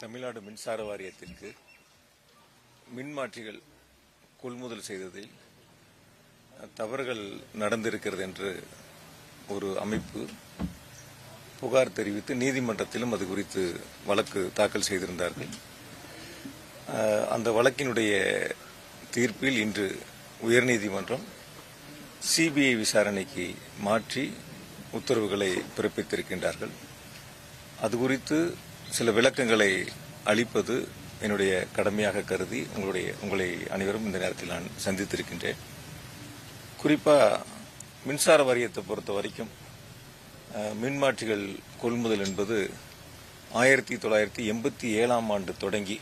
தமிழ்நாடு மின்சார வாரியத்திற்கு மின்மாற்றிகள் கொள்முதல் செய்ததில் தவறுகள் நடந்திருக்கிறது என்று ஒரு அமைப்பு புகார் தெரிவித்து நீதிமன்றத்திலும் அது குறித்து வழக்கு தாக்கல் செய்திருந்தார்கள். அந்த வழக்கினுடைய தீர்ப்பில் இன்று உயர்நீதிமன்றம் சிபிஐ விசாரணைக்கு மாற்றி உத்தரவுகளை பிறப்பித்திருக்கின்றார்கள். அது குறித்து சில விளக்கங்களை அளிப்பது என்னுடைய கடமையாக கருதி உங்களை அனைவரும் இந்த நேரத்தில் நான் சந்தித்திருக்கின்றேன். குறிப்பாக மின்சார வாரியத்தை பொறுத்த வரைக்கும் மின்மாற்றிகள் கொள்முதல் என்பது 1987ஆம் ஆண்டு தொடங்கி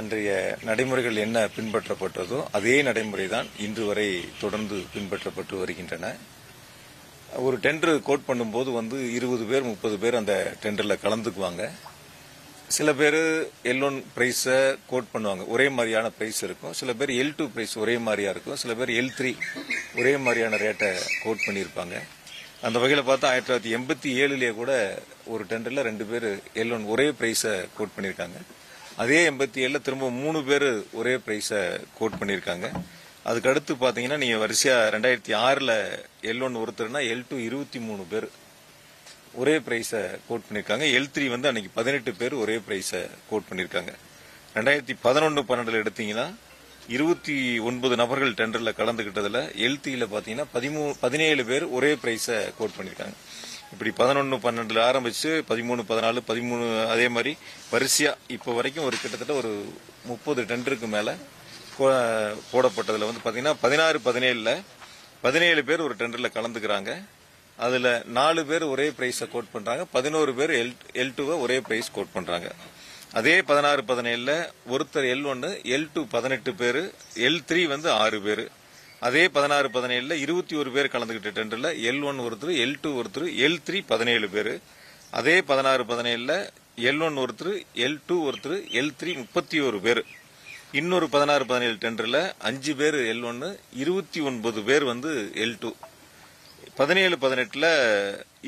அன்றைய நடைமுறைகள் என்ன பின்பற்றப்பட்டதோ அதே நடைமுறை தான் இன்று வரை தொடர்ந்து பின்பற்றப்பட்டு வருகின்றன. ஒரு டெண்டர் கோட் பண்ணும்போது 20 பேர் 30 பேர் அந்த டெண்டரில் கலந்துக்குவாங்க. சில பேர் L1 பிரைஸை கோட் பண்ணுவாங்க, ஒரே மாதிரியான பிரைஸ் இருக்கும். சில பேர் L2 பிரைஸ் ஒரே மாதிரியா இருக்கும். சில பேர் L3 ஒரே மாதிரியான ரேட்டை கோட் பண்ணியிருப்பாங்க. அந்த வகையில் பார்த்தா 1987 கூட ஒரு டெண்டரில் 2 பேர் L1 ஒரே பிரைஸை கோட் பண்ணியிருக்காங்க. அதே 87 திரும்ப 3 பேர் ஒரே பிரைஸை கோட் பண்ணியிருக்காங்க. அதுக்கு அடுத்து பாத்தீங்கன்னா நீங்க வரிசையா 2006 L1 ஒருத்தர்னா L2 23 பேர் ஒரே பிரைஸை கோட் பண்ணிருக்காங்க. L3 அன்னைக்கு 18 பேர் ஒரே பிரைஸை கோட் பண்ணிருக்காங்க. 2011-12 எடுத்தீங்கன்னா 29 நபர்கள் டெண்டர்ல கலந்துகிட்டதுல L3 பாத்தீங்கன்னா 17 பேர் ஒரே பிரைஸை கோட் பண்ணிருக்காங்க. இப்படி 11-12 ஆரம்பிச்சு 13-14 13 அதே மாதிரி வரிசையா இப்ப வரைக்கும் ஒரு கிட்டத்தட்ட ஒரு 30 டெண்டருக்கு மேல போடப்பட்டதுல பாத்தீங்கன்னா 16-17 17 பேர் ஒரு டெண்டர்ல கலந்துக்கிறாங்க. அதுல 4 பேர் ஒரே பிரைஸ கோட் பண்றாங்க, 11 பேர் L2 ஒரே பிரைஸ் கோட் பண்றாங்க. அதே 16-17 ஒருத்தர் L1 L2 18 பேர் L3 6 பேர். அதே 16-17 21 பேர் கலந்துகிட்ட டெண்டர்ல L1 ஒருத்தர் L2 ஒருத்தர் L3 17 பேர். அதே 16-17 L1 ஒருத்தர் L2 ஒருத்தர் L3 31 பேர். இன்னொரு 16-17 டெண்டர்ல 5 பேர் L1 29 பேர் L2. 17-18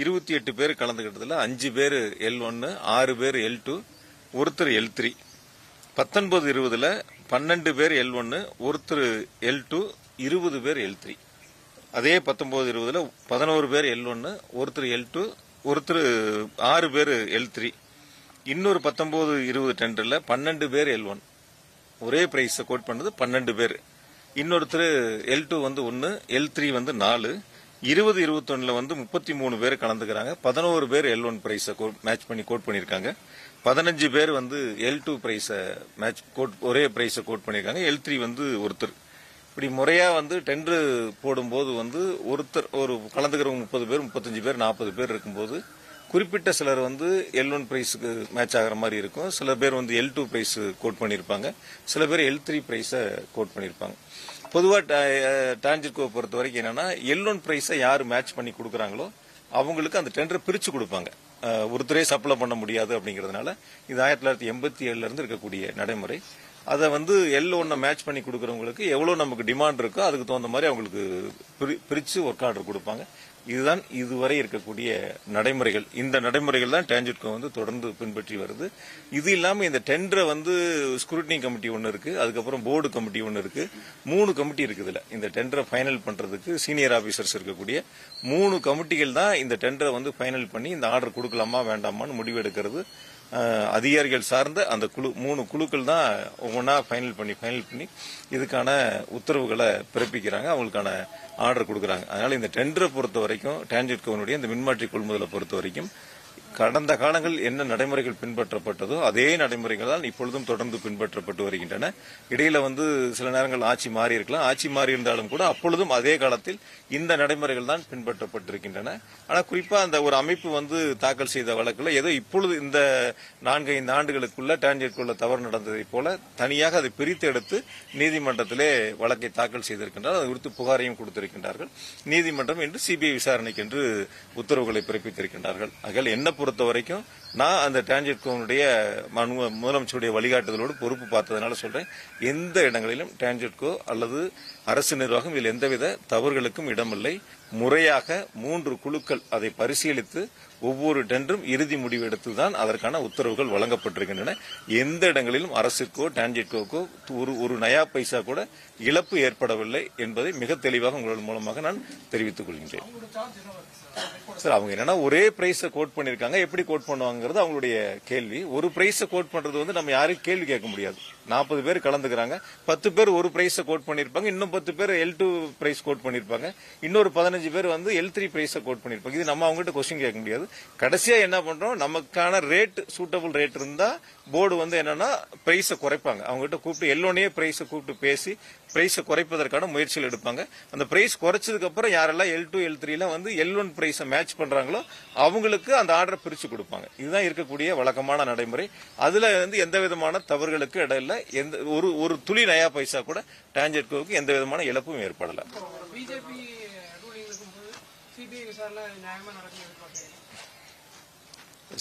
28 பேர் கலந்துகிட்டதுல 5 பேர் L1 6 பேர் L2 ஒருத்தர் L3. 19-20 12 பேர் L1 ஒருத்தர் L2 20 பேர் L3. அதே 19-20 11 பேர் L1 ஒருத்தர் L2 ஒருத்தர் 6 பேர் L3. இன்னொரு 19-20 டெண்டர்ல 12 பேர் L1 ஒரே பிரைஸ் கோட் பண்ணது 12 பேர். இன்னொருத்தர் L2 1 L3 4. 20-21 33 பேர் கலந்துக்கிறாங்க. 11 பேர் L1 பிரைஸ மேட்ச் பண்ணி கோட் பண்ணிருக்காங்க. 15 பேர் L2 பிரைஸ மேட்ச் ஒரே பிரைஸ கோட் பண்ணிருக்காங்க. L3 ஒருத்தர். இப்படி முறையா டெண்டர் போடும்போது ஒருத்தர் ஒரு கலந்துக்கிறவங்க 30 பேர் 35 பேர் 40 பேர் இருக்கும்போது குறிப்பிட்ட சிலர் L1 பிரைஸுக்கு மேட்ச் ஆகிற மாதிரி இருக்கும். சில பேர் L2 பிரைஸ் கோட் பண்ணிருப்பாங்க. சில பேர் L3 பிரைஸ கோட் பண்ணிருப்பாங்க. பொதுவா டான்ஜெட்கோ பொறுத்த வரைக்கும் என்னன்னா L1 பிரைஸை யாரு மேட்ச் பண்ணி கொடுக்கறாங்களோ அவங்களுக்கு அந்த டெண்டர் பிரிச்சு கொடுப்பாங்க. ஒருத்தரே சப்ளை பண்ண முடியாது அப்படிங்கறதுனால இது 1987 இருந்து இருக்கக்கூடிய நடைமுறை. அதை L1 மேட்ச் பண்ணி கொடுக்கறவங்களுக்கு எவ்வளவு நமக்கு டிமாண்ட் இருக்கோ அதுக்கு தகுந்த மாதிரி அவங்களுக்கு பிரிச்சு ஒர்க் ஆர்டர் கொடுப்பாங்க. இதுதான் இதுவரை இருக்கக்கூடிய நடைமுறைகள். இந்த நடைமுறைகள் தான் டான்ஜெட்கோ தொடர்ந்து பின்பற்றி வருது. இது இல்லாம இந்த டெண்டரை ஸ்க்ரூட்டினி கமிட்டி ஒன்னு இருக்கு, அதுக்கப்புறம் போர்டு கமிட்டி ஒன்னு இருக்கு, 3 கமிட்டி இருக்குதுல இந்த டெண்டரை ஃபைனல் பண்றதுக்கு சீனியர் ஆபீசர்ஸ் இருக்கக்கூடிய 3 கமிட்டிகள் தான் இந்த டெண்டரை ஃபைனல் பண்ணி இந்த ஆர்டர் கொடுக்கலாமா வேண்டாமான்னு முடிவெடுக்கிறது. அதிகாரிகள் சார்ந்த அந்த 3 குழுக்கள் தான் ஒவ்வொன்றா ஃபைனல் பண்ணி இதுக்கான உத்தரவுகளை பிறப்பிக்கிறாங்க, அவங்களுக்கான ஆர்டர் கொடுக்கறாங்க. அதனால இந்த டெண்டரை பொறுத்த வரைக்கும் டான்ஜெட்கோனுடைய இந்த மின்மாற்றி கொள்முதலை பொறுத்த வரைக்கும் கடந்த காலங்கள் என்ன நடைமுறைகள் பின்பற்றப்பட்டதோ அதே நடைமுறைகள் தான் இப்பொழுதும் தொடர்ந்து பின்பற்றப்பட்டு வருகின்றன. இடையில சில நேரங்கள் ஆட்சி மாறி இருக்கலாம். ஆட்சி மாறி இருந்தாலும் கூட அப்பொழுதும் அதே காலத்தில் இந்த நடைமுறைகள் தான் பின்பற்றப்பட்டிருக்கின்றன. ஆனா குறிப்பா அந்த ஒரு அமைப்பு தாக்கல் செய்த வழக்குல ஏதோ இப்பொழுது இந்த 4-5 ஆண்டுகளுக்குள்ள டான்ஜெட்கோல தவறு நடந்ததை போல தனியாக அதை பிரித்து எடுத்து நீதிமன்றத்திலே வழக்கை தாக்கல் செய்திருக்கின்றனர். அது குறித்து புகாரையும் கொடுத்திருக்கின்றார்கள். நீதிமன்றம் இன்று சிபிஐ விசாரணைக்கு என்று உத்தரவுகளை பிறப்பித்திருக்கின்றார்கள். ஆகையால் என்ன பொறுத்த வரைக்கும் நான் அந்த டிரான்ஜெட்கோனுடைய முதலமைச்சருடைய வழிகாட்டுதலோடு பொறுப்பு பார்த்ததுனால சொல்றேன், எந்த இடங்களிலும் டிரான்ஜெட்கோ அல்லது அரசு நிர்வாகம் இதில் எந்தவித தவறுகளுக்கும் இடமில்லை. முறையாக 3 குழுக்கள் அதை பரிசீலித்து ஒவ்வொரு டெண்டரும் இறுதி முடிவு எடுத்துதான் அதற்கான உத்தரவுகள் வழங்கப்பட்டிருக்கின்றன. எந்த இடங்களிலும் அரசுக்கோ டிரான்ஜெட்கோக்கோ ஒரு நயா பைசா கூட இழப்பு ஏற்படவில்லை என்பதை மிக தெளிவாக உங்கள் மூலமாக நான் தெரிவித்துக் கொள்கின்றேன். சார், அவங்க என்னன்னா ஒரே பிரைஸ கோட் பண்ணிருக்காங்க, எப்படி கோட் பண்ணுவாங்கிறது அவங்களுடைய கேள்வி. ஒரு பிரைஸ கோட் பண்றது வந்து நம்ம யாரும் கேள்வி கேட்க முடியாது. 40 பேர் கலந்துக்கிறாங்க, 10 பேர் ஒரு பிரைஸ கோட் பண்ணிருப்பாங்க, இன்னும் 10 பேர் L2 பிரைஸ் கோட் பண்ணிருப்பாங்க, இன்னொரு 15 பேர் வந்து L3 பிரைஸ கோட் பண்ணிருப்பாங்க. இது நம்ம அவங்ககிட்ட கொஸ்டின் கேட்க முடியாது. கடைசியா என்ன பண்றோம், நமக்கான ரேட் சூட்டபிள் ரேட் இருந்தா போர்டு வந்து என்னன்னா பிரைஸ குறைப்பாங்க. அவங்ககிட்ட கூப்பிட்டு L1 பிரைஸ கூப்பிட்டு பேசி பிரைஸ குறைப்பதற்கான முயற்சிகள் எடுப்பாங்க. அந்த பிரைஸ் குறைச்சதுக்கு அப்புறம் யாரெல்லாம் L2 L3 வந்து L1 பிரைஸ மேட்ச் பண்றாங்களோ அவங்களுக்கு அந்த ஆர்டரை பிரிச்சு கொடுப்பாங்க. இதுதான் இருக்கக்கூடிய வழக்கமான நடைமுறை. அதுல வந்து எந்த விதமான தவறுகளுக்கு இடம் இல்லை. ஒரு துளி நயா பைசா கூட டிரான்ஜெட்கோவுக்கு எந்த விதமான இழப்பும் ஏற்படல.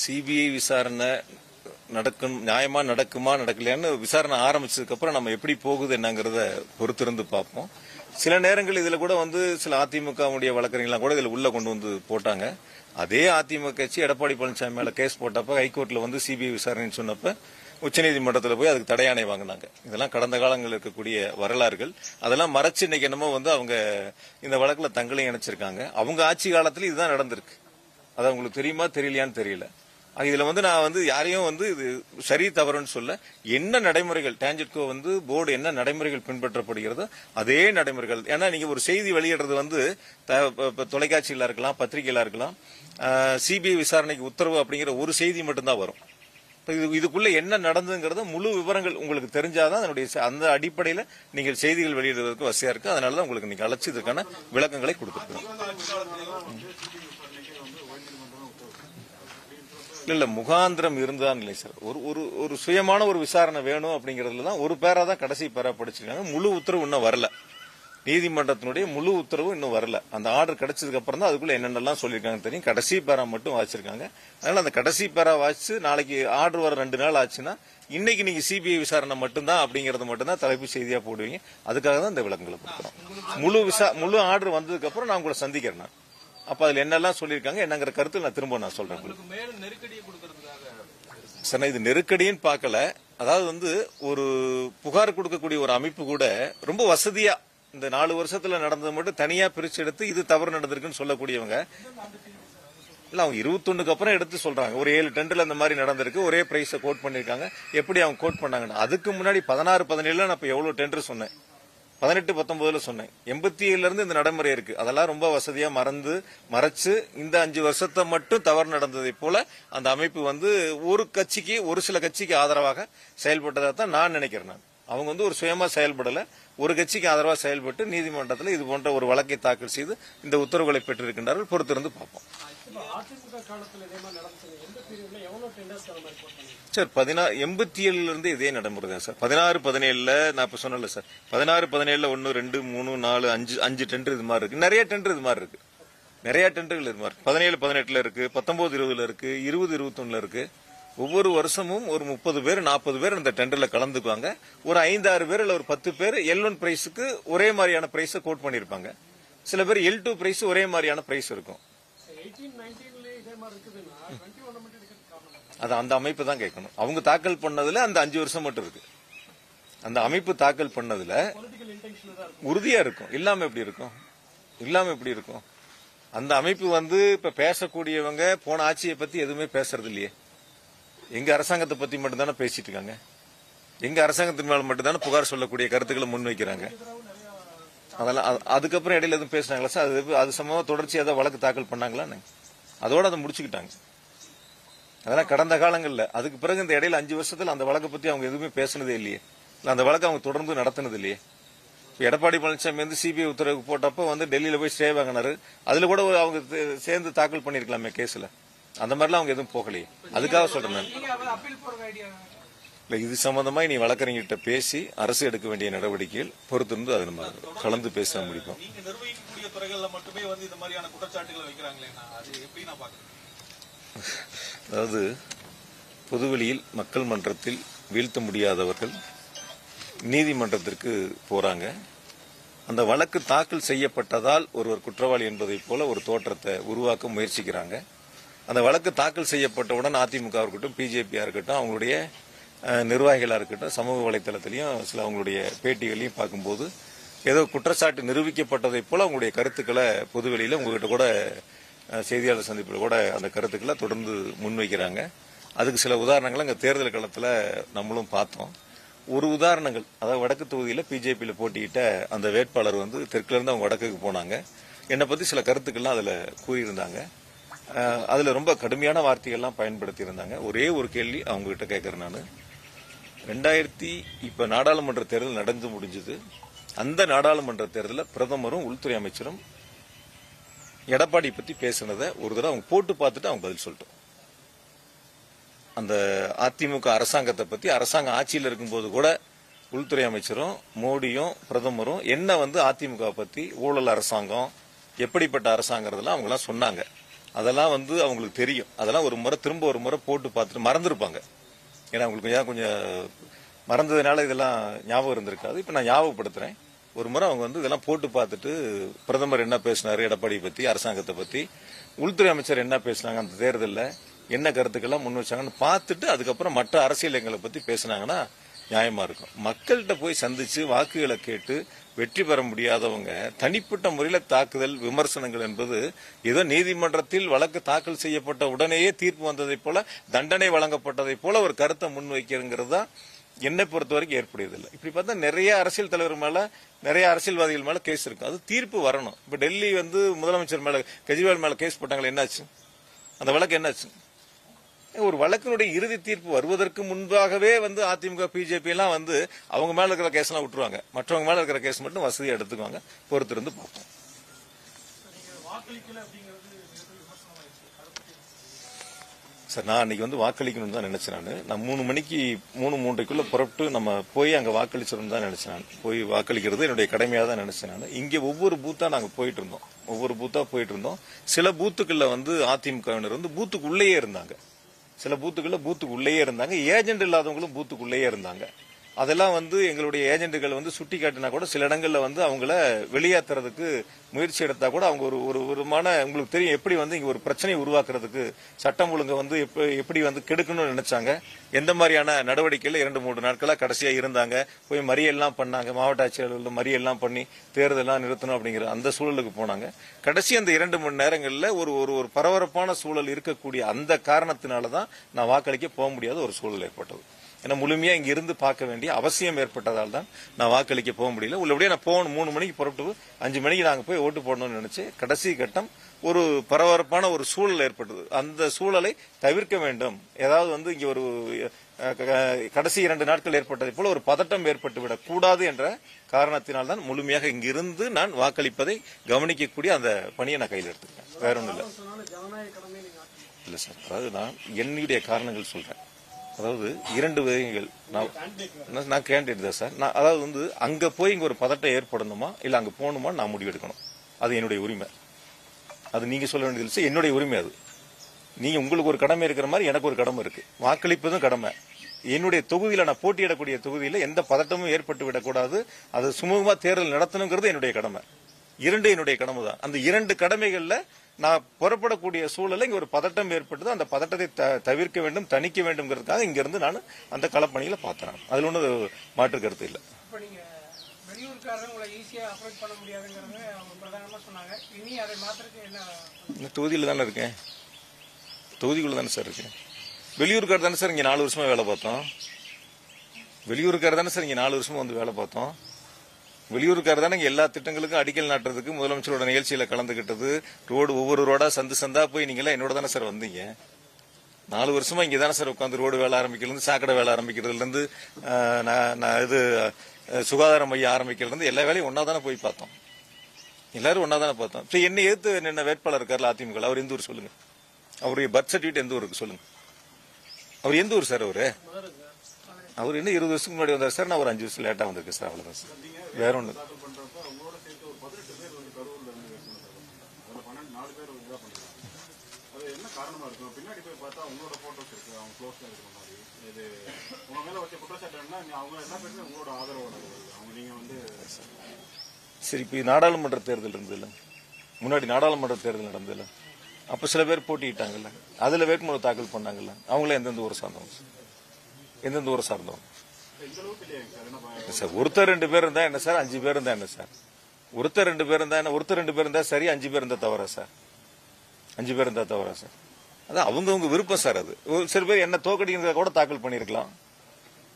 சிபிஐ விசாரணை நியாயமா நடக்குமா நடக்கலையான்னு விசாரணை ஆரம்பிச்சதுக்கு அப்புறம் நம்ம எப்படி போகுது என்னங்கறத பொறுத்திருந்து பார்ப்போம். சில நேரங்கள் இதுல கூட வந்து சில அதிமுகவுடைய வழக்கறிஞர்கள் கூட இதுல உள்ள கொண்டு வந்து போட்டாங்க. அதே அதிமுக கட்சி எடப்பாடி பழனிசாமி மேல கேஸ் போட்டப்ப ஹைகோர்ட்ல வந்து சிபிஐ விசாரணைன்னு சொன்னப்ப உச்சநீதிமன்றத்தில் போய் அதுக்கு தடையாணை வாங்கினாங்க. இதெல்லாம் கடந்த காலங்களில் இருக்கக்கூடிய வரலாறுகள். அதெல்லாம் மறைச்சு இன்னைக்கு என்னமோ வந்து அவங்க இந்த வழக்குல தங்களையும் இணைச்சிருக்காங்க. அவங்க ஆட்சி காலத்துல இதுதான் நடந்திருக்கு. அது உங்களுக்கு தெரியுமா தெரியலையான்னு தெரியல. இதுல வந்து நான் வந்து யாரையும் வந்து இது சரி தவறுன்னு சொல்ல, என்ன நடைமுறைகள் டிரான்ஜெட்கோ வந்து போர்டு என்ன நடைமுறைகள் பின்பற்றப்படுகிறதோ அதே நடைமுறைகள். ஏன்னா நீங்க ஒரு செய்தி வெளியிடுறது வந்து தொலைக்காட்சியில இருக்கலாம், பத்திரிகையில இருக்கலாம், சிபிஐ விசாரணைக்கு உத்தரவு அப்படிங்கிற ஒரு செய்தி மட்டும்தான் வரும். இதுக்குள்ள என்ன நடந்ததுங்கிறத முழு விவரங்கள் உங்களுக்கு தெரிஞ்சாதான் அதனுடைய அந்த அடிப்படையில நீங்கள் செய்திகள் வெளியிடுவதற்கு வசதியா இருக்கு. அதனாலதான் உங்களுக்கு நீங்க அழைச்சி இதற்கான விளக்கங்களை கொடுத்துருக்கோம். இல்ல முகாந்திரம் இருந்தான் இல்லை சார். ஒரு சுயமான ஒரு விசாரணை வேணும் அப்படிங்கறதுல தான் ஒரு பேரா தான் கடைசி பேரா படிச்சிருக்காங்க. முழு உத்தரவு இன்னும் வரல. நீதிமன்றத்தினுடைய முழு உத்தரவு இன்னும் வரல. அந்த ஆர்டர் கிடைச்சதுக்கு அப்புறம் தான் அதுக்குள்ள என்னென்னலாம் சொல்லியிருக்காங்க தெரியும். கடைசி பேரா மட்டும் வாசிச்சிருக்காங்க. அதனால அந்த கடைசி பேரா வாசிச்சு நாளைக்கு ஆர்டர் வர 2 நாள் ஆச்சுன்னா இன்னைக்கு நீங்க சிபிஐ விசாரணை மட்டும்தான் அப்படிங்கறது மட்டும்தான் தலைப்பு செய்தியா போடுவீங்க. அதுக்காக தான் இந்த விளக்கங்களை கொடுக்குறோம். முழு ஆர்டர் வந்ததுக்கு அப்புறம் நான் உங்களை சந்திக்கிறேன். அப்ப அதுல என்னெல்லாம் சொல்லியிருக்காங்க என்னங்கிற கருத்து நான் திரும்ப நான் சொல்றேன். சார், இது நெருக்கடின்னு பார்க்கல. அதாவது வந்து ஒரு புகார் கொடுக்கக்கூடிய ஒரு அமைப்பு கூட ரொம்ப வசதியா இந்த 4 வருஷத்துல நடந்தது மட்டும் தனியா பிரிச்சு எடுத்து இது தவறு நடந்திருக்குன்னு சொல்லக்கூடியவங்க இல்ல. அவங்க 21க்கு அப்புறம் எடுத்து சொல்றாங்க. ஒரு 7 டெண்டர்ல இந்த மாதிரி நடந்திருக்கு, ஒரே பிரைஸ கோட் பண்ணிருக்காங்க. எப்படி அவங்க கோட் பண்ணாங்க? அதுக்கு முன்னாடி 16, 17 நான் இப்ப எவ்வளவு டெண்டர் சொன்னேன், 18, 19 சொன்னேன். 87 இருந்து இந்த நடைமுறை இருக்கு. அதெல்லாம் ரொம்ப வசதியா மறைச்சு இந்த 5 வருஷத்தை மட்டும் தவறு நடந்ததை போல அந்த அமைப்பு வந்து ஒரு சில கட்சிக்கு ஆதரவாக செயல்பட்டதா தான் நான் நினைக்கிறேன். அவங்க வந்து ஒரு சுயமா செயல்படல, ஒரு கட்சிக்கு ஆதரவாக செயல்பட்டு நீதிமன்றத்தில் இது போன்ற ஒரு வழக்கை தாக்கல் செய்து இந்த உத்தரவுகளை பெற்றிருக்கின்றார்கள். பொறுத்திருந்து பார்ப்போம். சார், 87 இருந்து இதே நடைமுறை தான் சார். 16, 17 நான் இப்ப சொன்னல சார். 16, 17 1, 2, 3, 4, 5 டெண்டர் இது மாதிரி இருக்கு. நிறைய டெண்டர் இது மாதிரி இருக்கு. நிறைய டெண்டர்கள் இது மாதிரி 17, 18 இருக்கு, 19, 20 இருக்கு, 20, 21 இருக்கு. ஒவ்வொரு வருஷமும் ஒரு 30 பேர் 40 பேர் இந்த டெண்டர்ல கலந்துக்குவாங்க. ஒரு 5, 6 பேர் இல்ல ஒரு 10 பேர் L1 பிரைஸுக்கு ஒரே மாதிரியான பிரைஸ கோட் பண்ணிருப்பாங்க. சில பேர் L2 பிரைஸ் ஒரே மாதிரியான பிரைஸ் இருக்கும். அது அந்த அமைப்பு தான் கேட்கணும். அவங்க தாக்கல் பண்ணதுல அந்த 5 வருஷம் மட்டும் இருக்கு. அந்த அமைப்பு தாக்கல் பண்ணதுல உறுதியா இருக்கும். இல்லாம எப்படி இருக்கும்? அந்த அமைப்பு வந்து இப்ப பேசக்கூடியவங்க போன ஆட்சியை பத்தி எதுவுமே பேசுறது இல்லையே. எங்க அரசாங்கத்தை பத்தி மட்டும் தானே பேசிட்டு இருக்காங்க. எங்க அரசாங்கத்தின் மேல மட்டும் தானே புகார் சொல்லக்கூடிய கருத்துக்களை முன்வைக்கிறாங்க. அதெல்லாம் அதுக்கப்புறம் இடையில எதுவும் பேசினாங்களா சார்? அது சம்பவமா தொடர்ச்சியா ஏதாவது வழக்கு தாக்கல் பண்ணாங்களா? அதோட அதை முடிச்சுக்கிட்டாங்க. அதெல்லாம் கடந்த காலங்கள்ல. அதுக்கு பிறகு இந்த இடையில 5 வருஷத்துல அந்த வழக்கை பத்தி அவங்க எதுவுமே பேசினதே இல்லையே. அந்த வழக்கை அவங்க தொடர்ந்து நடத்தினது இல்லையே. எடப்பாடி பழனிசாமி வந்து சிபிஐ உத்தரவு போட்டப்ப வந்து டெல்லியில போய் ஸ்டே வாங்கினாரு. அதுல கூட அவங்க சேர்ந்து தாக்கல் பண்ணிருக்கலாமே கேஸ்ல. அந்த மாதிரிலாம் அவங்க எதுவும் போகலையே. அதுக்காக சொல்றேன். இல்ல, இது சம்பந்தமா நீ வழக்கறிஞர்கிட்ட பேசி அரசு எடுக்க வேண்டிய நடவடிக்கைகள் பொறுத்திருந்து அதை நம்ம கலந்து பேச முடியும். அதாவது பொதுவெளியில் மக்கள் மன்றத்தில் வீழ்த்த முடியாதவர்கள் நீதிமன்றத்திற்கு போறாங்க. அந்த வழக்கு தாக்கல் செய்யப்பட்டதால் ஒருவர் குற்றவாளி என்பதை போல ஒரு தோற்றத்தை உருவாக்க முயற்சிக்கிறாங்க. அந்த வழக்கு தாக்கல் செய்யப்பட்டவுடன் அதிமுக இருக்கட்டும், பிஜேபியா இருக்கட்டும், அவங்களுடைய நிர்வாகிகளா இருக்கட்டும், சமூக வலைதளத்திலையும் சில அவங்களுடைய பேட்டிகளையும் பார்க்கும்போது ஏதோ குற்றச்சாட்டு நிரூபிக்கப்பட்டதை போல அவங்களுடைய கருத்துக்களை பொதுவெளியில உங்ககிட்ட கூட செய்தியாளர் சந்திப்பில் கூட அந்த கருத்துக்களை தொடர்ந்து முன்வைக்கிறாங்க. அதுக்கு சில உதாரணங்களை அங்கே தேர்தல் களத்தில் நம்மளும் பார்த்தோம். ஒரு உதாரணங்கள், அதாவது வடக்கு தொகுதியில் பிஜேபியில் போட்டியிட்ட அந்த வேட்பாளர் தெற்குல இருந்து அவங்க வடக்குக்கு போனாங்க. என்னை பற்றி சில கருத்துக்கள்லாம் அதில் கூறியிருந்தாங்க. அதில் ரொம்ப கடுமையான வார்த்தைகள்லாம் பயன்படுத்தி இருந்தாங்க. ஒரே ஒரு கேள்வி அவங்க கிட்ட கேட்கறேன் நான். 2000 இப்ப நாடாளுமன்ற தேர்தல் நடந்து முடிஞ்சது. அந்த நாடாளுமன்ற தேர்தலில் பிரதமரும் உள்துறை அமைச்சரும் எடப்பாடி பத்தி பேசினதை ஒரு தடவை அவங்க போட்டு பார்த்துட்டு அவங்க பதில் சொல்லிட்டோம். அந்த அதிமுக அரசாங்கத்தை பத்தி, அரசாங்கம் ஆட்சியில் இருக்கும்போது கூட உள்துறை அமைச்சரும் மோடியும் பிரதமரும் என்ன அதிமுக பத்தி ஊழல் அரசாங்கம், எப்படிப்பட்ட அரசாங்கிறதெல்லாம் அவங்களாம் சொன்னாங்க. அதெல்லாம் அவங்களுக்கு தெரியும். அதெல்லாம் திரும்ப ஒரு முறை போட்டு பார்த்துட்டு மறந்துருப்பாங்க. ஏன்னா அவங்களுக்கு கொஞ்சம் மறந்ததுனால இதெல்லாம் ஞாபகம் இருந்திருக்காது. இப்ப நான் ஞாபகப்படுத்துறேன். ஒரு முறை அவங்க இதெல்லாம் போட்டு பார்த்துட்டு பிரதமர் என்ன பேசினாரு எடப்பாடி பத்தி, அரசாங்கத்தை பத்தி, உள்துறை அமைச்சர் என்ன பேசினாங்க, அந்த தேர்தலில் என்ன கருத்துக்கெல்லாம் முன் வச்சாங்கன்னு பார்த்துட்டு அதுக்கப்புறம் மற்ற அரசியல் பத்தி பேசினாங்கன்னா நியாயமா இருக்கும். மக்கள்கிட்ட போய் சந்திச்சு வாக்குகளை கேட்டு வெற்றி பெற முடியாதவங்க தனிப்பட்ட முறையில் தாக்குதல், விமர்சனங்கள் என்பது ஏதோ நீதிமன்றத்தில் வழக்கு தாக்கல் செய்யப்பட்ட உடனேயே தீர்ப்பு வந்ததை போல, தண்டனை வழங்கப்பட்டதை போல ஒரு கருத்தை முன்வைக்கிறங்கிறது தான் என்னை பொறுத்த வரைக்கும் ஏற்புடையதில்லை. இப்படி பார்த்தா நிறைய அரசியல் தலைவர் மேல, நிறைய அரசியல்வாதிகள் மேல கேஸ் இருக்கு. அது தீர்ப்பு வரணும். இப்ப டெல்லி முதலமைச்சர் மேல, கெஜ்ரிவால் மேல கேஸ் போட்டாங்களே, என்னாச்சு? அந்த வழக்கு என்னாச்சு? ஒரு வழக்கினுடைய இறுதி தீர்ப்பு வருவதற்கு முன்பாகவே அதிமுக பிஜேபி எல்லாம் அவங்க மேல இருக்கிற கேஸ் எல்லாம் விட்டுருவாங்க. மற்றவங்க மேல இருக்கிற கேஸ் மட்டும் வசதியா எடுத்துக்குவாங்க. பொறுத்திருந்து பார்ப்போம். சார், நான் அன்னைக்கு வாக்களிக்கணும்னு தான் நினைச்சேன். நான் 3 மணிக்கு 3:30க்குள்ள புறப்பட்டு நம்ம போய் அங்க வாக்களிச்சிடணும் தான் நினைச்சேன். போய் வாக்களிக்கிறது என்னுடைய கடமையாக தான் நினைச்சேன். இங்க ஒவ்வொரு பூத்தா நாங்க போயிட்டு இருந்தோம். சில பூத்துக்குள்ள அதிமுகவினர் பூத்துக்குள்ளேயே இருந்தாங்க. சில பூத்துக்குள்ள பூத்துக்குள்ளேயே இருந்தாங்க. ஏஜென்ட் இல்லாதவங்களும் பூத்துக்குள்ளேயே இருந்தாங்க. அதெல்லாம் எங்களுடைய ஏஜென்ட்டுகள் சுட்டி காட்டினா கூட சில இடங்கள்ல அவங்கள வெளியேற்றுறதுக்கு முயற்சி எடுத்தா கூட அவங்க ஒரு விதமான, உங்களுக்கு தெரியும் எப்படி இங்க ஒரு பிரச்சனையை உருவாக்குறதுக்கு சட்டம் ஒழுங்கு எப்படி கெடுக்கணும்னு நினைச்சாங்க. எந்த மாதிரியான நடவடிக்கையில 2-3 நாட்களா கடைசியா இருந்தாங்க. போய் மறியெல்லாம் பண்ணாங்க. மாவட்ட ஆட்சியாளர்கள் மறியெல்லாம் பண்ணி தேர்தலாம் நிறுத்தணும் அப்படிங்கிற அந்த சூழலுக்கு போனாங்க. கடைசி அந்த 2 மணி நேரங்கள்ல ஒரு பரபரப்பான சூழல் இருக்கக்கூடிய அந்த காரணத்தினாலதான் நான் வாக்களிக்க போக முடியாத ஒரு சூழல் ஏற்பட்டது. ஏன்னா முழுமையா இங்க இருந்து பார்க்க வேண்டிய அவசியம் ஏற்பட்டதால் தான் நான் வாக்களிக்க போக முடியல. உள்ளபடியே நான் போகணும். 3 மணிக்கு புறப்பட்டு 5 மணிக்கு நாங்க போய் ஓட்டு போடணும்னு நினைச்சு கடைசி கட்டம் ஒரு பரபரப்பான ஒரு சூழல் ஏற்பட்டது. அந்த சூழலை தவிர்க்க வேண்டும். ஏதாவது இங்க ஒரு கடைசி 2 நாட்கள் ஏற்பட்டதை போல ஒரு பதட்டம் ஏற்பட்டுவிடக் கூடாது என்ற காரணத்தினால்தான் முழுமையாக இங்கிருந்து நான் வாக்களிப்பதை கவனிக்கக்கூடிய அந்த பணியை நான் கையில் எடுத்துக்கிறேன். வேற ஒன்றும் இல்ல சார். அதாவது நான் என்னுடைய காரணங்கள் சொல்றேன். அதாவது 2 வகைகள். நான் கேண்டிடேட் தான் சார். நான் அதாவது அங்க போய் இங்க ஒரு பதட்டம் ஏற்படணுமா இல்ல அங்க போகணுமா நான் முடிவெடுக்கணும். அது என்னுடைய உரிமை. அது நீங்க சொல்ல வேண்டியது என்னுடைய உரிமை. அது நீங்க உங்களுக்கு ஒரு கடமை இருக்கிற மாதிரி எனக்கு ஒரு கடமை இருக்கு. வாக்களிப்பதும் கடமை. என்னுடைய தொகுதியில நான் போட்டியிடக்கூடிய தொகுதியில எந்த பதட்டமும் ஏற்பட்டு விடக்கூடாது. அது சுமூகமா தேர்தல் நடத்தணுங்கிறது என்னுடைய கடமை. 2 என்னுடைய கடமை தான். அந்த 2 கடமைகள்ல நான் புறப்படக்கூடிய சூழல இங்க ஒரு பதட்டம் ஏற்பட்டது. அந்த பதட்டத்தை தவிர்க்க வேண்டும், தணிக்க வேண்டும்ங்கிறதுக்காக இங்க இருந்து நான் அந்த களப்பணிகளை பார்த்தேன். அதுல ஒன்றும் மாற்று கருத்து இல்லை. தொகுதியில தானே இருக்கேன். தொகுதிக்குள்ள தானே சார் இருக்கேன். வெளியூருக்கார் தானே சார் இங்க 4 வருஷமா வேலை பார்த்தோம். வெளியூருக்கார் தானே சார் இங்க 4 வருஷமா வேலை பார்த்தோம். வெளியூருக்கார தானே எல்லா திட்டங்களுக்கும் அடிக்கல் நாட்டுறதுக்கு முதலமைச்சரோட நிகழ்ச்சியில கலந்துகிட்டது. ஒவ்வொரு ரோடா சந்தா போய் நீங்க என்னோட தானே சார் வந்தீங்க. 4 வருஷமா இங்க தானே சார் உட்காந்து ரோடு வேலை ஆரம்பிக்கிறது, சாக்கடை வேலை ஆரம்பிக்கிறதுல இருந்து இது சுகாதார மையம் ஆரம்பிக்கிறது இருந்து எல்லா வேலையும் ஒன்னா தானே போய் பார்த்தோம். எல்லாரும் ஒன்னா தானே பார்த்தோம். என்ன எதிர்த்து என்ன வேட்பாளர் இருக்காரு அதிமுக, அவர் எந்த ஊர் சொல்லுங்க. அவருடைய பர்த் சர்டிபிகேட் எந்த ஊருக்கு சொல்லுங்க. அவர் எந்த ஊர் சார்? அவர் என்ன 20 வருஷத்துக்கு முன்னாடி வந்தார் சார். நான் ஒரு 5 வருஷம் லேட்டா வந்திருக்கேன் சார். அவ்வளவுதான் சார். வேற ஒண்ணு. காரணமா இருக்கும். பின்னாடி போய் பார்த்தா உங்களோட போட்டோஸ் இருக்கு, அவங்க க்ளோஸ்ல இருக்கிற மாதிரி. இது உங்க மேல வச்ச குற்றச்சாட்டு என்ன, அவங்க என்ன பேருமே உங்களோட ஆதரவாளர்கள். அவங்க நீங்க வந்து சரி, இப்போ நாடாளுமன்ற தேர்தல் இருந்ததுல, முன்னாடி நாடாளுமன்ற தேர்தல் நடந்ததுல, அப்ப சில பேர் போட்டிட்டாங்கல்ல, அதுல வேட்புமனு தாக்கல் பண்ணாங்கல்ல, அவங்கள எந்தெந்த ஊரை சார்ந்தவங்க? எந்தெந்த ஊரை சார்ந்தவங்க சார்? ஒருத்தர் 2 பேர் இருந்தா என்ன சார், 5 பேர் இருந்தா என்ன சார்? ஒருத்தர் 2 பேர் இருந்தா என்ன, ஒருத்தர் 2 பேர் இருந்தா சரி, 5 பேர் இருந்தா தவறா சார்? 5 பேர் இருந்தா தவறா சார்? அதான் அவங்கவுங்க விருப்பம் சார். அது சில பேர் என்ன தோக்கடிக்கிறதுக்காக கூட தாக்கல் பண்ணிருக்கலாம்,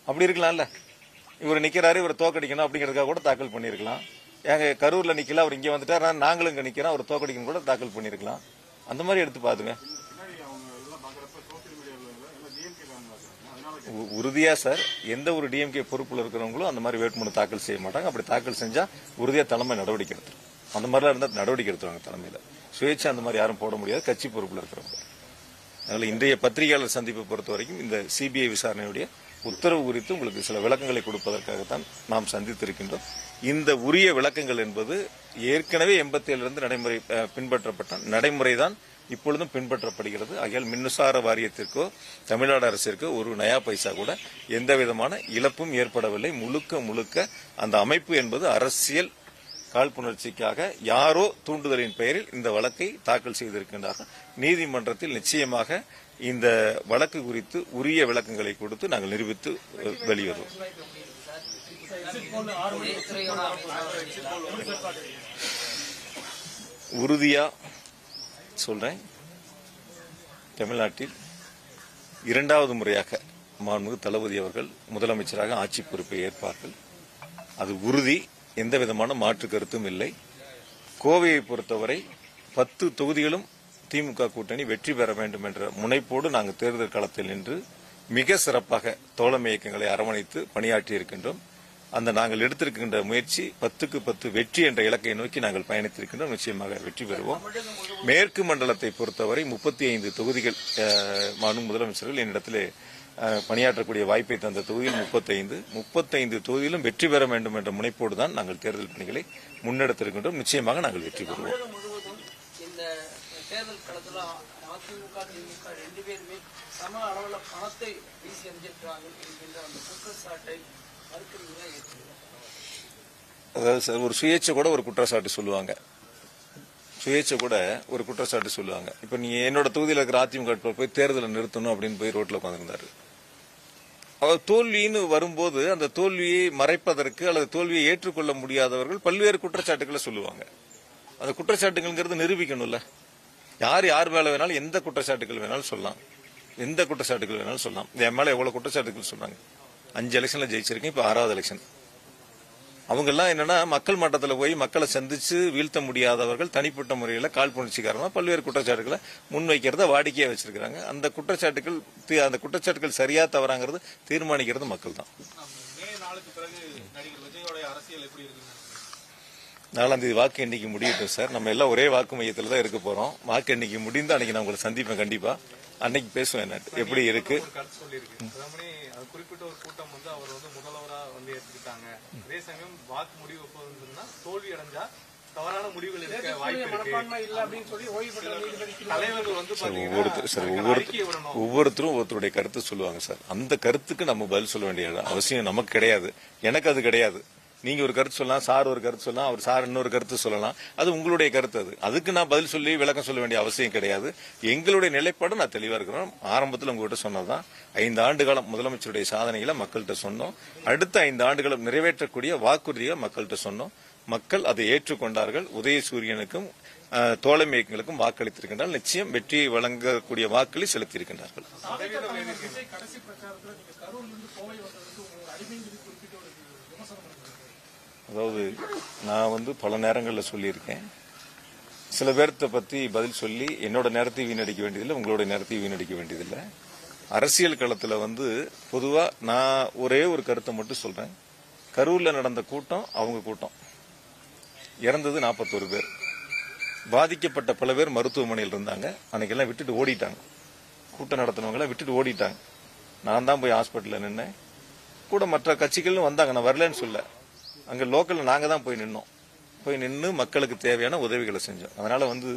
அப்படி இருக்கலாம்ல. இவர் நிக்கிறாரு, இவர் தோக்கடிக்கணும் அப்படிங்கறதுக்காக கூட தாக்கல் பண்ணிருக்கலாம். எங்க கரூர்ல நிக்கல, அவர் இங்க வந்துட்டார், நாங்களும் இங்க நிக்கிறோம், அவர் தோக்கடிக்கணும் கூட தாக்கல் பண்ணிருக்கலாம். அந்த மாதிரி எடுத்து பாத்துங்க. உறுதியா சார், எந்த ஒரு டிஎம்கே பொறுப்புல இருக்கிறவங்களும் அந்த மாதிரி வேட்புமனு தாக்கல் செய்ய மாட்டாங்க. அப்படி தாக்கல் செஞ்சா உறுதியா தலைமை நடவடிக்கை எடுத்துரும். அந்த மாதிரிலாம் இருந்தா நடவடிக்கை எடுத்துருவாங்க தலைமையில. சுயேட்சை அந்த மாதிரி யாரும் போட முடியாது, கட்சி பொறுப்புல இருக்கிறவங்க. அதனால இன்றைய பத்திரிகையாளர் சந்திப்பை பொறுத்த வரைக்கும் இந்த சிபிஐ விசாரணையுடைய உத்தரவு குறித்து உங்களுக்கு சில விளக்கங்களை கொடுப்பதற்காகத்தான் நாம் சந்தித்திருக்கின்றோம். இந்த உரிய விளக்கங்கள் என்பது ஏற்கனவே 87 நடைமுறை பின்பற்றப்பட்ட நடைமுறைதான் இப்பொழுதும் பின்பற்றப்படுகிறது. ஆகையால் மின்சார வாரியத்திற்கோ தமிழ்நாடு அரசிற்கோ ஒரு நயா பைசா கூட எந்த விதமான இழப்பும் ஏற்படவில்லை. முழுக்க முழுக்க அந்த அமைப்பு என்பது அரசியல் காழ்ப்புணர்ச்சிக்காக யாரோ தூண்டுதலின் பெயரில் இந்த வழக்கை தாக்கல் செய்திருக்கின்றார்கள். நீதிமன்றத்தில் நிச்சயமாக இந்த வழக்கு குறித்து உரிய விளக்கங்களை கொடுத்து நாங்கள் நிரூபித்து வெளிவருவோம். உறுதியா சொல்றேன், தமிழ்நாட்டில் 2வது முறையாக மாண்புமிகு தளபதி அவர்கள் முதலமைச்சராக ஆட்சி பொறுப்பை ஏற்பார்கள். அது உறுதி, எந்த விதமான மாற்று கருத்தும் இல்லை. கோவையை பொறுத்தவரை 10 தொகுதிகளும் திமுக கூட்டணி வெற்றி பெற வேண்டும் என்ற முனைப்போடு நாங்கள் தேர்தல் களத்தில் நின்று மிக சிறப்பாக தோழமை இயக்கங்களை அரவணைத்து பணியாற்றி இருக்கின்றோம். அந்த நாங்கள் எடுத்திருக்கின்ற முயற்சி 10க்கு 10 வெற்றி என்ற இலக்கை நோக்கி நாங்கள் பயணித்திருக்கின்றோம். நிச்சயமாக வெற்றி பெறுவோம். மேற்கு மண்டலத்தை பொறுத்தவரை 35 தொகுதிகள் மாண்பு முதலமைச்சர்கள் என்னிடத்திலே பணியாற்றக்கூடிய வாய்ப்பை தந்த தொகுதியில் 35 தொகுதியிலும் வெற்றி பெற வேண்டும் என்ற முனைப்போடு தான் நாங்கள் தேர்தல் பணிகளை முன்னெடுத்திருக்கின்றோம். நிச்சயமாக நாங்கள் வெற்றி பெறுவோம். தேர்தல் களத்தில் அதிமுக திமுக 2 பேருமே சம அளவில் பணத்தை வீசி எறிஞ்சிருக்கிறார்கள் என்கின்ற அந்த குற்றச்சாட்டை மறுக்கிறீங்களா? அதாவது சார், ஒரு சுயேட்சை கூட ஒரு குற்றச்சாட்டு சொல்லுவாங்க. சுயேட்சை கூட ஒரு குற்றச்சாட்டு சொல்லுவாங்க. இப்ப நீ என்னோட தொகுதியில் இருக்கிற அதிமுக போய் தேர்தலை நிறுத்தணும் அப்படின்னு போய் ரோட்ல உட்காந்துருந்தாரு. அவர் தோல்வின்னு வரும்போது அந்த தோல்வியை மறைப்பதற்கு அல்லது தோல்வியை ஏற்றுக்கொள்ள முடியாதவர்கள் பல்வேறு குற்றச்சாட்டுகளை சொல்லுவாங்க. அந்த குற்றச்சாட்டுகள்ங்கிறது நிரூபிக்கணும்ல. யார் மேல வேணாலும் எந்த குற்றச்சாட்டுகள் வேணாலும் சொல்லலாம், எந்த குற்றச்சாட்டுகள் வேணாலும் சொல்லலாம். என் மேல எவ்வளவு குற்றச்சாட்டுகள் சொன்னாங்க. 5 எலெக்ஷன்ல ஜெயிச்சிருக்கேன், இப்ப 6வது எலெக்ஷன். அவங்க எல்லாம் என்னன்னா மக்கள் மட்டத்தில் போய் மக்களை சந்திச்சு வீழ்த்த முடியாதவர்கள் தனிப்பட்ட முறையில் காழ்ப்புணர்ச்சிக்காரமா பல்வேறு குற்றச்சாட்டுகளை முன்வைக்கிறத வாடிக்கையா வச்சிருக்காங்க. அந்த குற்றச்சாட்டுகள் சரியா தவறாங்கிறது தீர்மானிக்கிறது மக்கள் தான். 4ஆம் தேதி வாக்கு எண்ணிக்கை முடியட்டும் சார். நம்ம எல்லாம் ஒரே வாக்கு மையத்தில் தான் இருக்க போறோம். வாக்கு எண்ணிக்கை முடிந்து அன்னைக்கு நான் உங்களை சந்திப்பேன். கண்டிப்பா அன்னைக்கு பேசுவேன் என்ன எப்படி இருக்கு. குறிப்பிட்ட ஒரு கூட்டம் வந்து அவர் வந்து முதல்வரா வந்து ஏற்றுக்கிட்டாங்க. அதே சமயம் வாக்கு முடிவு எப்போதுன்னா தோல்வி அடைஞ்சா தவறான முடிவுகள் எடுக்க வாய்ப்பு இருக்கு. தலைவர்கள் வந்து ஒவ்வொருத்தரும் ஒருத்தருடைய கருத்து சொல்லுவாங்க சார். அந்த கருத்துக்கு நம்ம பதில் சொல்ல வேண்டிய அவசியம் நமக்கு கிடையாது. எனக்கு அது கிடையாது. நீங்க ஒரு கருத்து சொல்லலாம், சார் ஒரு கருத்து சொல்லலாம், அவர் சார் இன்னொரு கருத்து சொல்லலாம். அது உங்களுடைய கருத்து. அதுக்கு நான் பதில் சொல்லி விளக்கம் சொல்ல வேண்டிய அவசியம் கிடையாது. எங்களுடைய நிலைப்பாடு நான் தெளிவா இருக்கிறோம். ஆரம்பத்தில் உங்ககிட்ட சொன்னதான் 5 ஆண்டு காலம் முதலமைச்சருடைய சாதனைகளை மக்கள்கிட்ட சொன்னோம். அடுத்த 5 ஆண்டுகளும் நிறைவேற்றக்கூடிய வாக்குறுதியை மக்கள்கிட்ட சொன்னோம். மக்கள் அதை ஏற்றுக்கொண்டார்கள். உதயசூரியனுக்கும் தோழமை இயக்கங்களுக்கும் வாக்களித்திருக்கின்றால் நிச்சயம் வெற்றியை வழங்கக்கூடிய வாக்களை செலுத்தியிருக்கின்றார்கள். அதாவது நான் வந்து பல நேரங்களில் சொல்லியிருக்கேன். சில பேர்த்த பத்தி பதில் சொல்லி என்னோட நேரத்தை வீணடிக்க வேண்டியதில்லை, உங்களோட நேரத்தை வீணடிக்க வேண்டியதில்லை. அரசியல் களத்தில் வந்து பொதுவா நான் ஒரே ஒரு கருத்தை மட்டும் சொல்றேன். கரூர்ல நடந்த கூட்டம் அவங்க கூட்டம். இறந்தது 41 பேர். பாதிக்கப்பட்ட பல பேர் மருத்துவமனையில் இருந்தாங்க. அன்னைக்கெல்லாம் விட்டுட்டு ஓடிட்டாங்க. கூட்டம் நடத்தினவங்கள விட்டுட்டு ஓடிட்டாங்க. நான் தான் போய் ஹாஸ்பிட்டல்ல நின்னேன். கூட மற்ற கட்சிகளும் வந்தாங்க, நான் வரலன்னு சொல்ல. அங்க லோக்கல்ல நாங்க தான் போய் நின்னோம். போய் நின்று மக்களுக்கு தேவையான உதவிகளை செஞ்சோம். அதனால வந்து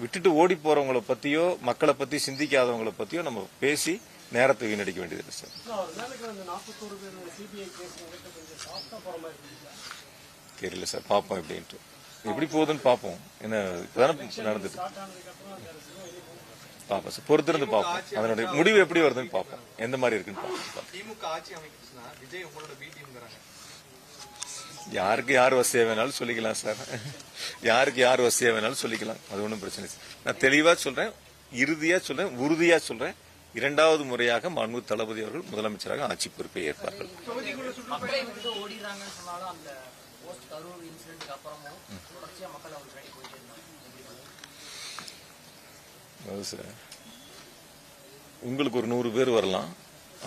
விட்டுட்டு ஓடி போறவங்களை பத்தியோ மக்களை பத்தி சிந்திக்காதவங்களை பத்தியோ நம்ம பேசி நேரத்தை வீணடிக்க வேண்டியது சார். தெரியல சார், பார்ப்போம் எப்படின்ட்டு. எப்படி போகுதுன்னு பார்ப்போம். என்ன இப்பதானே நடந்துட்டு பார்ப்போம் சார், பொறுத்திருந்து பார்ப்போம். அதனுடைய முடிவு எப்படி வருதுன்னு பார்ப்போம், எந்த மாதிரி இருக்குன்னு பார்ப்போம். திமுக ஆட்சி அமைச்சுன்னா விஜய் உங்களோட பி டீம்ங்கறாங்க. யாருக்கு யார் வசதியா வேணாலும் சொல்லிக்கலாம் சார், யாருக்கு யார் வசதியா வேணாலும் சொல்லிக்கலாம், அது ஒன்றும் பிரச்சனை இல்லை. நான் தெளிவா சொல்றேன், இறுதியா சொல்றேன், உறுதியா சொல்றேன், 2வது முறையாக மாண்புமிகு தளபதி அவர்கள் முதலமைச்சராக ஆட்சி பொறுப்பை ஏற்பார்கள். உங்களுக்கு ஒரு 100 பேர் வரலாம்,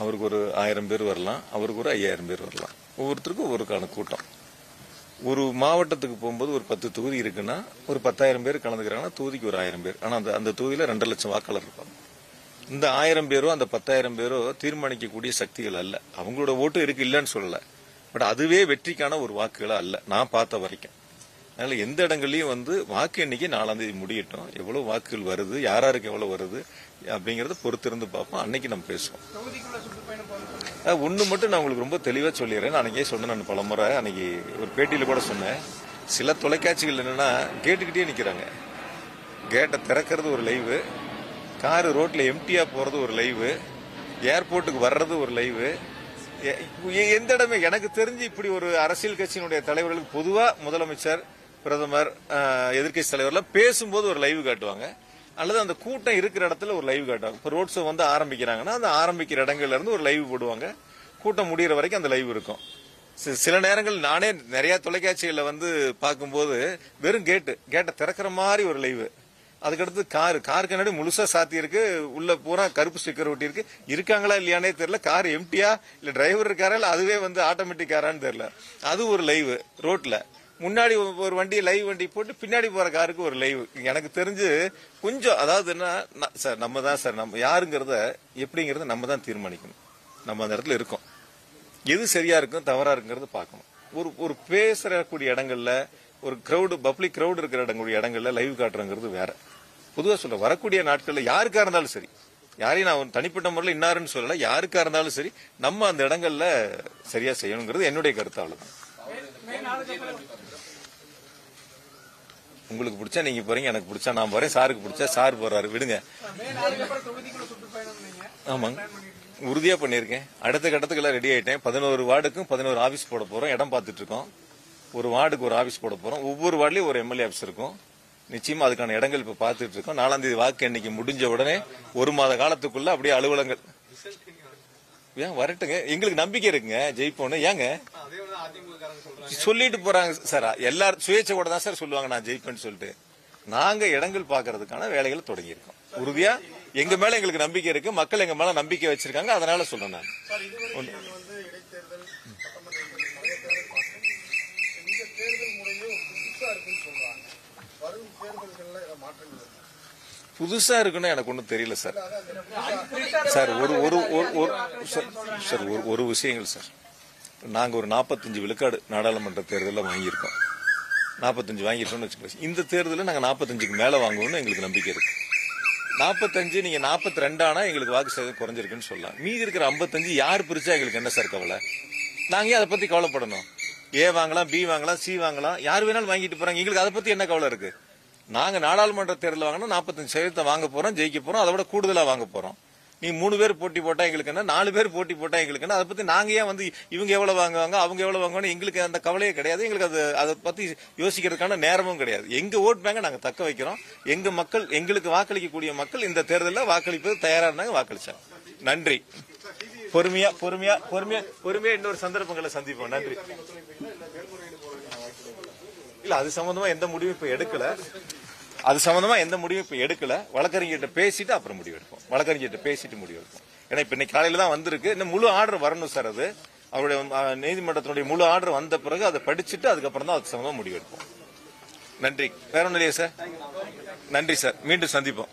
அவருக்கு ஒரு 1000 பேர் வரலாம், அவருக்கு ஒரு 5000 பேர் வரலாம். ஒவ்வொருத்தருக்கும் ஒவ்வொருக்கான கூட்டம். ஒரு மாவட்டத்துக்கு போகும்போது ஒரு 10 தொகுதி இருக்குன்னா ஒரு 10,000 பேர் கலந்துக்கிறாங்கன்னா தொகுதிக்கு ஒரு 1000 பேர். ஆனா அந்த தொகுதியில 2 லட்சம் வாக்காளர் இருப்பாங்க. இந்த 1000 பேரோ அந்த 10,000 பேரோ தீர்மானிக்கக்கூடிய சக்திகள் அல்ல. அவங்களோட ஓட்டு இருக்கு இல்லன்னு சொல்லல, பட் அதுவே வெற்றிக்கான ஒரு வாக்குகளா அல்ல நான் பார்த்த வரைக்கும். அதனால எந்த இடங்கள்லயும் வந்து வாக்கு எண்ணிக்கை 4ஆம் தேதி முடியட்டும், எவ்வளவு வாக்குகள் வருது, யாராருக்கு எவ்வளவு வருது அப்படிங்கறத பொறுத்திருந்து பார்ப்போம். அன்னைக்கு நம்ம பேசுவோம். ஒண்ணு மட்டும் நான் உங்களுக்கு ரொம்ப தெளிவா சொல்லிடுறேன். அன்னைக்கே சொன்னேன், நான் பலமுறை அன்னைக்கு ஒரு பேட்டியில கூட சொன்னேன். சில தொலைக்காட்சிகள் என்னன்னா கேட்டுக்கிட்டே நிக்கிறாங்க. கேட்டை திறக்கிறது ஒரு லைவு, காரு ரோட்ல எம்டியா போறது ஒரு லைவு, ஏர்போர்ட்டுக்கு வர்றது ஒரு லைவு. எந்த இடமே எனக்கு தெரிஞ்சு இப்படி ஒரு அரசியல் கட்சியினுடைய தலைவர்களுக்கு பொதுவா முதலமைச்சர், பிரதமர், எதிர்க்கட்சி தலைவர்லாம் பேசும்போது ஒரு லைவ் காட்டுவாங்க, அல்லது அந்த கூட்டம் இருக்கிற இடத்துல ஒரு லைவ் காட்டுவாங்க. இப்ப ரோட் ஷோ வந்து ஆரம்பிக்கிறாங்கன்னா அந்த ஆரம்பிக்கிற இடங்கள்ல இருந்து ஒரு லைவ் போடுவாங்க, கூட்டம் முடிகிற வரைக்கும் அந்த லைவ் இருக்கும். சில நேரங்கள் நானே நிறைய தொலைக்காட்சிகள்ல வந்து பார்க்கும்போது வெறும் கேட்டை திறக்கிற மாதிரி ஒரு லைவ், அதுக்கடுத்து கார் கண்ணாடி முழுசா சாத்தி இருக்கு, உள்ள பூரா கருப்பு ஸ்டிக்கர் ஒட்டி இருக்கு, இருக்காங்களா இல்லையானே தெரியல, கார் எம்டியா இல்ல டிரைவர் இருக்காரா இல்ல அதுவே வந்து ஆட்டோமேட்டிக் காரான்னு தெரியல. அது ஒரு லைவ். ரோட்ல முன்னாடி ஒரு வண்டி லைவ் வண்டி போட்டு பின்னாடி போற காருக்கு ஒரு லைவ். எனக்கு தெரிஞ்சு கொஞ்சம் அதாவது என்ன சார், நம்ம தான் சார், நம்ம யாருங்கிறத எப்படிங்கறத நம்ம தான் தீர்மானிக்கணும். நம்ம அந்த இடத்துல இருக்கோம், எது சரியா இருக்கும் தவறா இருக்குங்கிறத பார்க்கணும். ஒரு பேசக்கூடிய இடங்கள்ல, ஒரு கிரௌடு பப்ளிக் கிரௌடு இருக்கிற இடங்கள்ல லைவ் காட்டுறங்கிறது வேற. பொதுவா சொல்ல வரக்கூடிய நாட்கள்ல யாருக்கா இருந்தாலும் சரி, யாரையும் நான் தனிப்பட்ட முறையில் இன்னாருன்னு சொல்லல, யாருக்கா இருந்தாலும் சரி நம்ம அந்த இடங்கள்ல சரியா செய்யணுங்கிறது என்னுடைய கருத்து. அவ்வளவுதான். உங்களுக்கு பிடிச்சா நீங்க போறீங்க, எனக்கு பிடிச்சா நான் போறேன், சாருக்கு பிடிச்சா சார் போறாரு, விடுங்க. ஆமாங்க, உறுதியா பண்ணிருக்கேன். அடுத்த கட்டத்துக்கு எல்லாம் ரெடி ஆயிட்டேன். 11 வார்டுக்கும் 11 ஆபீஸ் போட போறோம், இடம் பார்த்துட்டு இருக்கோம். ஒரு வார்டுக்கு ஒரு ஆபீஸ் போட போறோம், ஒவ்வொரு வார்டுலயும் ஒரு எம்எல்ஏ ஆபீஸ் இருக்கும். நிச்சயமா அதுக்கான இடங்கள் இப்ப பார்த்துட்டு இருக்கோம். 4ஆம் தேதி வாக்கு எண்ணிக்கை முடிஞ்ச உடனே 1 மாத காலத்துக்குள்ள அப்படியே அலுவலகங்கள் ஏன் வரட்டுங்க, எங்களுக்கு நம்பிக்கை இருக்குங்க ஜெயிப்போன்னு. ஏங்க சொல்லிட்டு போறாங்க சார், எல்லாரும் சுயேட்சை கூட தான் சார் சொல்லுவாங்க நான் ஜெயிப்பேன்னு சொல்லிட்டு. நாங்க இடங்கள் பாக்குறதுக்கான வேலைகளை தொடங்கி இருக்கோம். உறுதியா எங்க மேல எங்களுக்கு நம்பிக்கை இருக்கு, மக்கள் எங்க மேல நம்பிக்கை வச்சிருக்காங்க. அதனால சொல்றேன் நான். புதுசா இருக்குன்னு எனக்கு ஒன்றும் தெரியல சார். சார் ஒரு விஷயங்கள் சார், நாங்க ஒரு 45 விழுக்காடு நாடாளுமன்ற தேர்தலில் வாங்கியிருக்கோம். 45 வாங்கியிருக்கோம்னு வச்சுக்கோங்க. இந்த தேர்தலில் நாங்க 45க்கு மேல வாங்குவோம்னு எங்களுக்கு நம்பிக்கை இருக்கு. 45 நீங்க 42 ஆனா எங்களுக்கு வாக்கு சதவீதம் குறைஞ்சிருக்குன்னு சொல்லலாம். மீதி இருக்கிற 55 யார் பிரிச்சா எங்களுக்கு என்ன சார் கவலை? நாங்க அதை பத்தி கவலைப்படணும். ஏ வாங்கலாம், பி வாங்கலாம், சி வாங்கலாம், யார் வேணாலும் வாங்கிட்டு போறாங்க. எங்களுக்கு அதை பத்தி என்ன கவலை இருக்கு? நாங்க நாடாளுமன்ற தேர்தல் வாங்கினா 45% வாங்க போறோம், ஜெயிக்க போறோம், அதை விட கூடுதலா வாங்க போறோம். நீ 3 பேர் போட்டி போட்டா எங்களுக்கு என்ன, 4 பேர் போட்டி போட்டா எங்களுக்கு என்ன? அதை பத்தி நாங்க ஏன் வந்து இவங்க எவ்வளவு வாங்குவாங்க அவங்க எவ்வளவு வாங்குவாங்க எங்களுக்கு அந்த கவலையே கிடையாது. எங்களுக்கு அதை பத்தி யோசிக்கிறதுக்கான நேரமும் கிடையாது. எங்க ஓட் பேங்க நாங்க தக்க வைக்கிறோம். எங்க மக்கள், எங்களுக்கு வாக்களிக்கக்கூடிய மக்கள் இந்த தேர்தலில் வாக்களிப்பது தயாரா இருந்தாங்க, வாக்களிச்சாங்க. நன்றி. பொறுமையா இன்னொரு சந்தர்ப்பங்களை சந்திப்போம். நன்றி. இல்ல அது சம்பந்தமா எந்த முடிவும் இப்ப எடுக்கல. வழக்கறிஞர்கிட்ட பேசிட்டு அப்புறம் முடிவு எடுப்போம். ஏன்னா இப்ப இன்னைக்கு காலையில தான் வந்திருக்கு. இன்னும் முழு ஆர்டர் வரணும் சார். அது அவருடைய நீதிமன்றத்தினுடைய முழு ஆர்டர் வந்த பிறகு அதை படிச்சுட்டு அதுக்கப்புறம் தான் அது சம்பந்தமா முடிவு எடுப்போம். நன்றி. வேற ஒன்றும் இல்லையா சார்? நன்றி சார். மீண்டும் சந்திப்போம்.